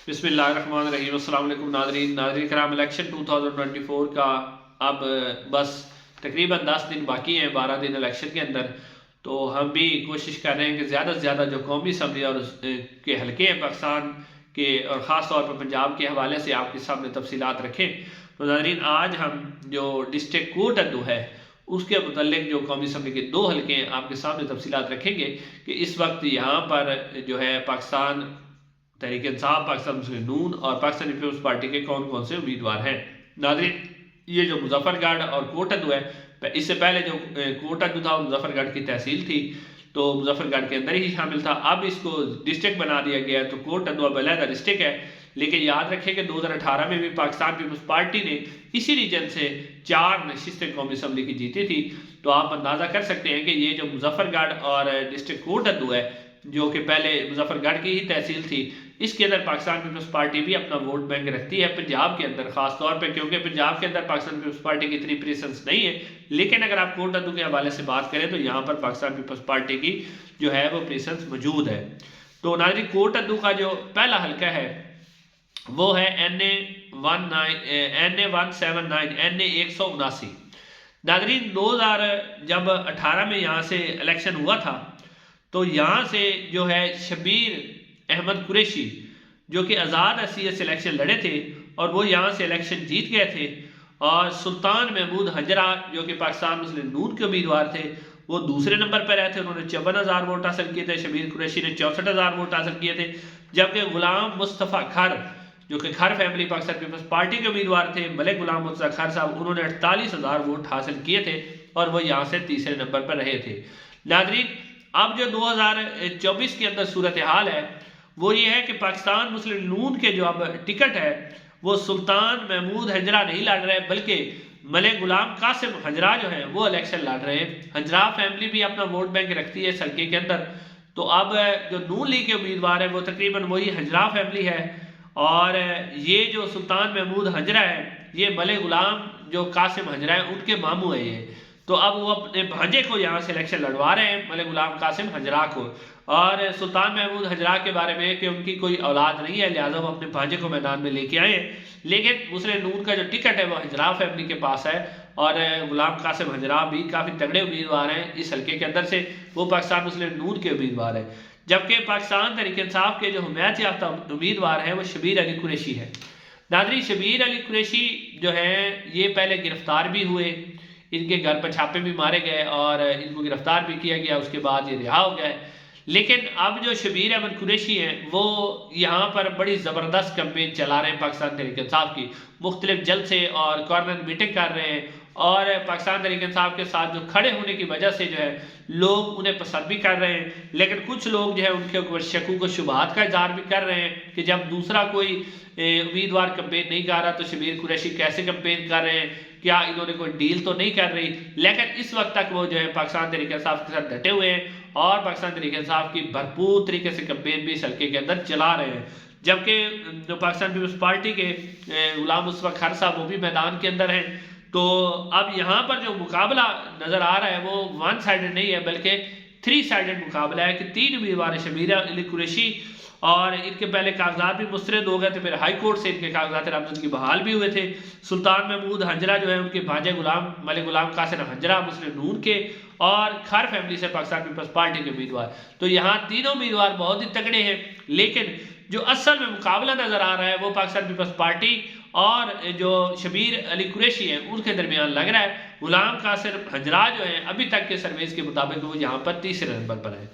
बिस्मिल्लाहिर्रहमानिर्रहीम। अस्सलाम वालेकुम नाज़रीन कराम। इलेक्शन 2024 का अब बस तकरीबन 10 दिन बाकी हैं, 12 दिन इलेक्शन के अंदर। तो हम भी कोशिश कर रहे हैं कि ज़्यादा से ज़्यादा जो कौमी असम्बली और के हल्के हैं पाकिस्तान के, और ख़ास तौर पर पंजाब के हवाले से आपके सामने तफसीलात रखें। तो नाज़रीन, आज हम जो डिस्ट्रिक्ट कोर्ट अद्दू है उसके मुतल्लिक जो कौमी असम्बली के 2 हल्के हैं आपके सामने तफसीलात रखेंगे कि इस वक्त यहाँ पर जो है पाकिस्तान तहरीक इंसाफ, पाकिस्तान मुस्लिम नून और पाकिस्तान पीपल्स पार्टी के कौन कौन से उम्मीदवार हैं। नाज़रीन, ये जो मुजफ्फरगढ़ और कोट अद्दू है, इससे पहले जो कोट अद्दू था मुजफ्फरगढ़ की तहसील थी, तो मुजफ्फरगढ़ के अंदर ही शामिल था। अब इसको डिस्ट्रिक्ट बना दिया गया है, तो कोट अद्दू अब अलहदा डिस्ट्रिक्ट है। लेकिन याद रखें कि 2018 में भी पाकिस्तान पीपल्स पार्टी ने इसी रीजन से 4 नशिस्तें कौमी असम्बली की जीती थी। तो आप अंदाज़ा कर सकते हैं कि ये जो मुजफ्फरगढ़ और डिस्ट्रिक्ट कोट अद्दू है, जो कि पहले मुजफ्फरगढ़ की ही तहसील थी, इसके अंदर पाकिस्तान पीपल्स पार्टी भी अपना वोट बैंक रखती है पंजाब के अंदर खास तौर पे, क्योंकि पंजाब के अंदर पाकिस्तान पीपल्स पार्टी की इतनी प्रेजेंस नहीं है। लेकिन अगर आप कोट अद्दू के हवाले से बात करें तो यहाँ पर पाकिस्तान पीपल्स पार्टी की जो है वो प्रेजेंस मौजूद है। तो नाज़रीन, कोट अद्दू का जो पहला हल्का है वो है NA179 नाज़रीन। 2018 में यहाँ से इलेक्शन हुआ था, तो यहाँ से जो है शबीर अहमद कुरैशी जो कि आज़ाद हैसियत से इलेक्शन लड़े थे और वो यहाँ से इलेक्शन जीत गए थे, और सुल्तान महमूद हजरा जो कि पाकिस्तान मुस्लिम नून के उम्मीदवार थे वो दूसरे नंबर पर रहे थे। उन्होंने 54,000 वोट हासिल किए थे। शबीर कुरैशी ने 64,000 वोट हासिल किए थे। जबकि गुलाम मुस्तफ़ा खर जो कि खर फैमिली पाकिस्तान पीपल्स पार्टी के उम्मीदवार थे, मलिक गुलाम मुस्तफ़ा खर साहब, उन्होंने 48,000 वोट हासिल किए थे और वो यहाँ से तीसरे नंबर पर रहे थे। नाज़रीन, अब जो 2024 के अंदर सूरत हाल है वो ये है कि पाकिस्तान मुस्लिम नून के जो अब टिकट है वो सुल्तान महमूद हजरा नहीं लड़ रहे, बल्कि मलिक गुलाम कासिम हजरा जो है वो इलेक्शन लड़ रहे हैं। हजरा फैमिली भी अपना वोट बैंक रखती है सड़के के अंदर। तो अब जो नून लीग के उम्मीदवार है वो तकरीबन वही हजरा फैमिली है, और ये जो सुल्तान महमूद हजरा है ये मलिक गुलाम जो कासिम हजरा है उनके मामू है ये। तो अब वो अपने भांजे को यहाँ से इलेक्शन लड़वा रहे हैं, मलिक गुलाम कासिम हजरा को। और सुल्तान महमूद हजरा के बारे में कि उनकी कोई औलाद नहीं है, लिहाजा वो अपने भांजे को मैदान में लेके आए हैं। लेकिन मुस्लिम नून का जो टिकट है वो हजरा फैमिली के पास है, और गुलाम कासिम हजरा भी काफ़ी तगड़े उम्मीदवार हैं इस हल्के के अंदर से। वो पाकिस्तान मुस्लिम नून के उम्मीदवार हैं। जबकि पाकिस्तान तहरीक इंसाफ के जो हुमायत याफ्ता उम्मीदवार हैं वो शबीर अली कुरैशी है। नाज़रीन, शबीर अली कुरैशी जो है ये पहले गिरफ्तार भी हुए, इनके घर पर छापे भी मारे गए और इनको गिरफ्तार भी किया गया, उसके बाद ये रिहा हो गए। लेकिन अब जो शबीर अहमद कुरैशी हैं वो यहाँ पर बड़ी ज़बरदस्त कैंपेन चला रहे हैं पाकिस्तान तहरीक इंसाफ की, मुख्तलिफ जलसे और कॉर्नर मीटिंग कर रहे हैं, और पाकिस्तान तहरीक इंसाफ के साथ जो खड़े होने की वजह से जो है लोग उन्हें पसंद भी कर रहे हैं। लेकिन कुछ लोग जो है उनके ऊपर शकूक व शुबहात का इजहार भी कर रहे हैं कि जब दूसरा कोई उम्मीदवार कैंपेन नहीं कर रहा तो शबीर कुरैशी कैसे कैंपेन कर रहे हैं, क्या इन्होंने कोई डील तो नहीं कर रही। लेकिन इस वक्त तक वो जो है पाकिस्तान तहरीक इंसाफ के साथ डटे हुए हैं और पाकिस्तान तहरीक इंसाफ की भरपूर तरीके से कैंपेन भी इस हल्के के अंदर चला रहे हैं। जबकि जो पाकिस्तान पीपल्स पार्टी के गुलाम मुस्तफ़ा खर साहब वो भी मैदान के अंदर हैं। तो अब यहाँ पर जो मुकाबला नज़र आ रहा है वो 1 साइडेड नहीं है, बल्कि 3 साइडेड मुकाबला है कि 3 उम्मीदवार है। शबीर अली कुरैशी, और इनके पहले कागजात भी मुस्तरद हो गए थे, फिर हाई कोर्ट से इनके कागजात नामजदगी की बहाल भी हुए थे। सुल्तान महमूद हजरा जो है उनके भांजे मलिक गुलाम कासिम हजरा मुस्लिम नून के, और खर फैमिली से पाकिस्तान पीपल्स पार्टी के उम्मीदवार। तो यहाँ तीनों उम्मीदवार बहुत ही तगड़े हैं। लेकिन जो असल में मुकाबला नजर आ रहा है वो पाकिस्तान पीपल्स पार्टी और जो शबीर अली कुरैशी हैं उनके दरमियान लग रहा है। गुलाम कासिम हजरा जो है अभी तक के सर्वेस के मुताबिक वो यहाँ पर तीसरे नंबर पर है।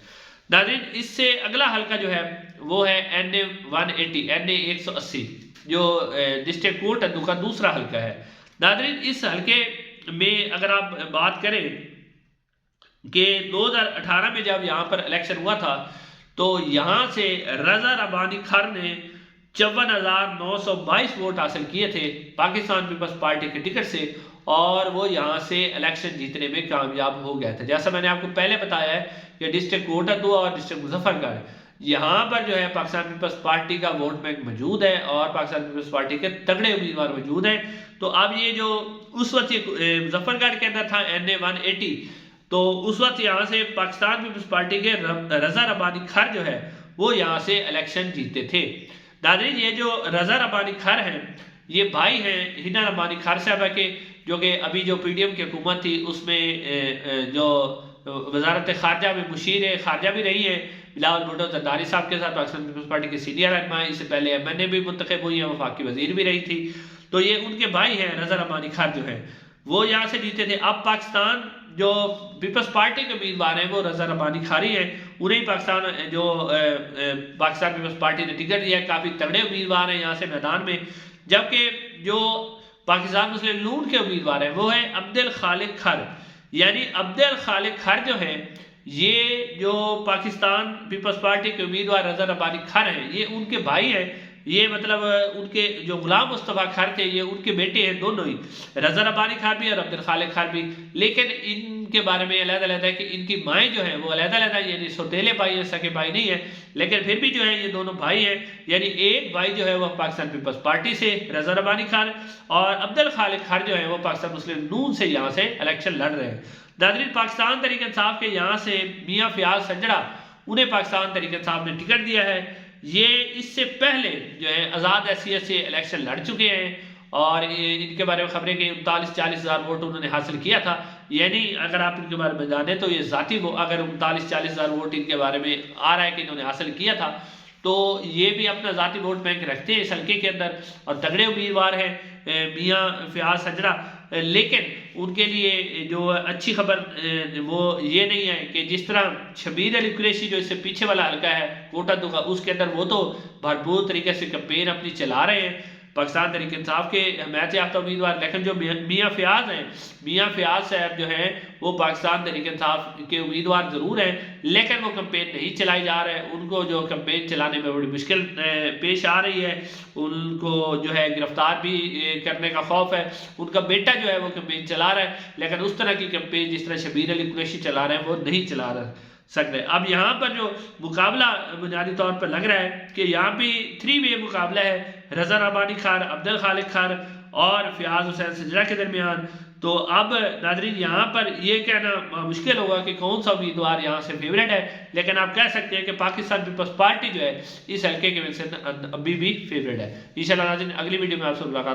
नाज़रीन, इससे अगला हल्का जो है वो है NA180 जो डिस्ट्रिक्ट कोर्ट अद्दू का दूसरा हल्का है। नाज़रीन, इस हल्के में अगर आप बात करें कि 2018 में जब यहाँ पर इलेक्शन हुआ था तो यहाँ से रजा रबानी खर ने 54,922 वोट हासिल किए थे पाकिस्तान पीपल्स पार्टी के टिकट से, और वो यहाँ से इलेक्शन जीतने में कामयाब हो गए थे। जैसा मैंने आपको पहले बताया है कि डिस्ट्रिक्ट कोट अद्दू और डिस्ट्रिक्ट मुजफ्फरगढ़ यहाँ पर जो है पाकिस्तान पीपल्स पार्टी का वोट बैंक मौजूद है और पाकिस्तान पीपल्स पार्टी के तगड़े उम्मीदवार मौजूद हैं। तो अब ये जो उस वक्त मुजफ्फरगढ़ के अंदर था NA180, तो उस वक्त यहाँ से पाकिस्तान पीपल्स पार्टी के रजा रबानी खर जो है वो यहाँ से इलेक्शन जीते थे। नाज़रीन ये जो रज़ा रब्बानी खार हैं ये भाई हैं हिना रब्बानी खार साहबा के, जो कि अभी जो PDM की हुकूमत थी उसमें जो वजारत खारजा में मुशीर खारजा भी रही है बिलावल भुट्टो जरदारी साहब के साथ, पाकिस्तान पीपल्स पार्टी के सीनियर रहनुमा। इससे पहले MNA भी मुंतखब हुई है, वफाकी वजीर भी रही थी। तो ये उनके भाई हैं रज़ा रब्बानी खार जो है वो यहाँ से जीते थे। अब पाकिस्तान जो पीपल्स पार्टी के उम्मीदवार हैं वो रज़ा रब्बानी खारी हैं, उन्हें पाकिस्तान जो पाकिस्तान पीपल्स पार्टी ने टिकट दिया है। काफ़ी तगड़े उम्मीदवार हैं यहाँ से मैदान में। जबकि जो पाकिस्तान मुस्लिम लीग के उम्मीदवार हैं वो है अब्दुल खालिक खर, यानी अब्दुल खालिक खर जो है ये जो पाकिस्तान पीपल्स पार्टी के उम्मीदवार रज़ा रब्बानी खर हैं ये उनके भाई हैं। ये मतलब उनके जो गुलाम मुस्तफ़ा खार थे ये उनके बेटे हैं दोनों ही, रज़ा रब्बानी खार भी और अब्दुल खालिक खार भी। लेकिन इनके बारे में अलग-अलग है कि इनकी माएँ जो हैं वो अलग-अलग है, यानी सौतेले भाई हैं, सगे भाई नहीं है। लेकिन फिर भी जो है ये दोनों भाई हैं, यानी एक भाई जो है वो पाकिस्तान पीपल्स पार्टी से रज़ा रब्बानी खार और अब्दुल खालिक खार जो है वो पाकिस्तान मुस्लिम लीग से यहाँ से इलेक्शन लड़ रहे हैं। नाज़रीन पाकिस्तान तहरीक इंसाफ के यहाँ से मियाँ फ़याज़ सजड़ा, उन्हें पाकिस्तान तहरीक इंसाफ ने टिकट दिया है। ये इससे पहले जो है आज़ाद हैसियत से इलेक्शन लड़ चुके हैं और इनके बारे में खबरें कि 39-40 हज़ार वोट उन्होंने हासिल किया था। यानी अगर आप इनके बारे में जाने तो ये ज़ाती वो अगर 39-40 हज़ार वोट इनके बारे में आ रहा है कि इन्होंने हासिल किया था तो ये भी अपना ज़ाती वोट बैंक रखते हैं इस हल्के के अंदर और तगड़े उम्मीदवार हैं मियाँ फ़याज़ सजड़ा। लेकिन उनके लिए जो अच्छी खबर वो ये नहीं है कि जिस तरह शबीर अली कुरैशी जो इससे पीछे वाला हल्का है कोटा दुगा उसके अंदर वो तो भरपूर तरीके से कैंपेन अपनी चला रहे हैं पाकिस्तान तहरीक इंसाफ के हमायत याफ्ता उम्मीदवार। लेकिन जो मियाँ फ़याज़ हैं, मियाँ फ़याज़ साहब जो हैं वो पाकिस्तान तहरीक इंसाफ के उम्मीदवार ज़रूर हैं लेकिन वो कैंपेन नहीं चलाई जा रहे हैं। उनको जो कैंपेन चलाने में बड़ी मुश्किल पेश आ रही है, उनको जो है गिरफ्तार भी करने का खौफ है। उनका बेटा जो है वो कैंपेन चला रहा है लेकिन उस तरह की कैंपेन जिस तरह शबीर अली कुरैशी चला रहे हैं वो नहीं चला सकते। अब यहाँ पर जो मुकाबला बुनियादी तौर पर लग रहा है कि यहाँ भी 3 वे मुकाबला है रज़ा रब्बानी खार, अब्दुल खालिक खार और फ़याज़ हुसैन सजड़ा के दरमियान। तो अब नाज़रीन यहाँ पर ये कहना मुश्किल होगा कि कौन सा उम्मीदवार यहाँ से फेवरेट है, लेकिन आप कह सकते हैं कि पाकिस्तान पीपल्स पार्टी जो है इस हल्के के में से अभी भी फेवरेट है। इंशाअल्लाह नाज़रीन अगली वीडियो में आपसे मुलाकात।